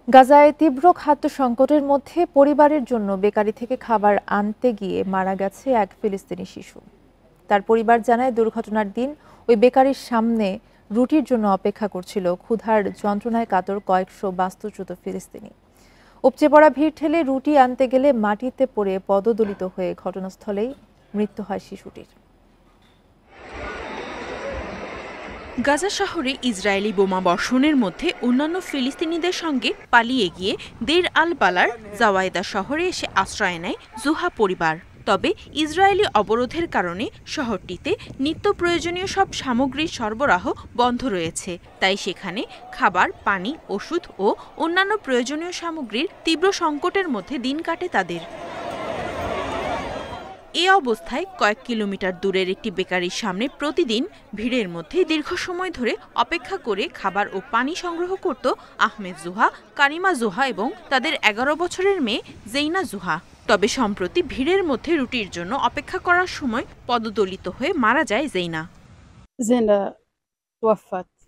গাজায় তীব্র খাদ্য সংকটের মধ্যে পরিবারের জন্য বেকারি থেকে খাবার আনতে গিয়ে মারা গেছে এক ফিলিস্তিনি শিশু। তার পরিবার জানায়, দুর্ঘটনার দিন ওই বেকারির সামনে রুটির জন্য অপেক্ষা করছিল ক্ষুধার যন্ত্রণায় কাতর কয়েকশো বাস্তুচ্যুত ফিলিস্তিনি। উপচে পড়া ভিড় ঠেলে রুটি আনতে গেলে মাটিতে পড়ে পদদলিত হয়ে ঘটনাস্থলেই মৃত্যু হয় শিশুটির। গাজা শহরে ইসরায়েলি বোমা বর্ষণের মধ্যে অন্যান্য ফিলিস্তিনিদের সঙ্গে পালিয়ে গিয়ে দের আল বালার জাওয়াইদা শহরে এসে আশ্রয় নেয় জুহা পরিবার। তবে ইসরায়েলি অবরোধের কারণে শহরটিতে নিত্য প্রয়োজনীয় সব সামগ্রীর সরবরাহ বন্ধ রয়েছে। তাই সেখানে খাবার, পানি, ওষুধ ও অন্যান্য প্রয়োজনীয় সামগ্রীর তীব্র সংকটের মধ্যে দিন কাটে তাদের। এ অবস্থায় কয়েক কিলোমিটার দূরের একটি বেকারির সামনে প্রতিদিন ভিড়ের মধ্যে দীর্ঘ সময় ধরে অপেক্ষা করে খাবার ও পানি সংগ্রহ করত আহমেদ জুহা, কারিমা জুহা এবং তাদের ১১ বছরের মেয়ে জেইনা জুহা। তবে সম্প্রতি ভিড়ের মধ্যে রুটির জন্য অপেক্ষা করার সময় পদদলিত হয়ে মারা যায় জেইনা।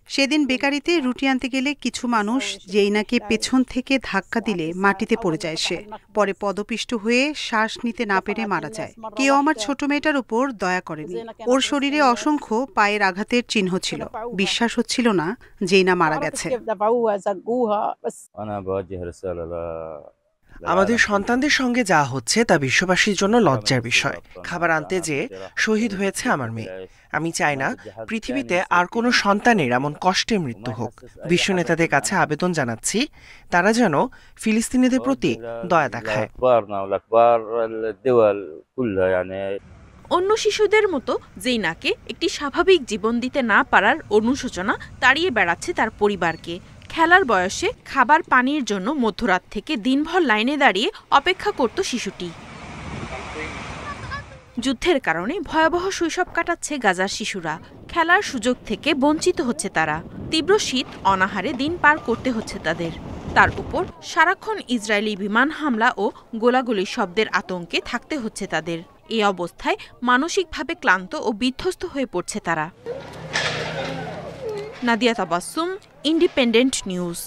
সেদিন বেকারিতে রুটি আনতে গেলে কিছু মানুষ জেইনাকে পেছন থেকে ধাক্কা দিলে মাটিতে পড়ে যায় সে। পরে পদপিষ্ট হয়ে শ্বাস নিতে না পেরে মারা যায়। কেউ আমার ছোট মেয়েটার উপর দয়া করেনি। ওর শরীরে অসংখ্য পায়ের আঘাতের চিহ্ন ছিল। বিশ্বাস হচ্ছিল না জেইনা মারা গেছে। আমাদের সন্তানদের সঙ্গে যা হচ্ছে তা বিশ্ববাসীর জন্য লজ্জার বিষয়। খাবার আনতে যেয়ে শহীদ হয়েছে আমার মেয়ে। আমি চাই না পৃথিবীতে আর কোনো সন্তানের এমন কষ্টে মৃত্যু হোক। বিশ্ব নেতাদের কাছে আবেদন জানাচ্ছি, তারা যেন ফিলিস্তিনিদের প্রতি দয়া দেখায়। অন্য শিশুদের মতো জেইনাকে একটি স্বাভাবিক জীবন দিতে না পারার অনুশোচনা তাড়িয়ে বেড়াচ্ছে তার পরিবারকে। খেলার বয়সে খাবার পানির জন্য মধ্যরাত থেকে দিনভর লাইনে দাঁড়িয়ে অপেক্ষা করত শিশুটি। যুদ্ধের কারণে ভয়াবহ শৈশব কাটাচ্ছে গাজার শিশুরা। খেলার সুযোগ থেকে বঞ্চিত হচ্ছে তারা। তীব্র শীত, অনাহারে দিন পার করতে হচ্ছে তাদের। তার উপর সারাক্ষণ ইসরায়েলি বিমান হামলা ও গোলাগুলির শব্দের আতঙ্কে থাকতে হচ্ছে তাদের। এই অবস্থায় মানসিকভাবে ক্লান্ত ও বিধ্বস্ত হয়ে পড়ছে তারা। Nadia Tabassum, independent news.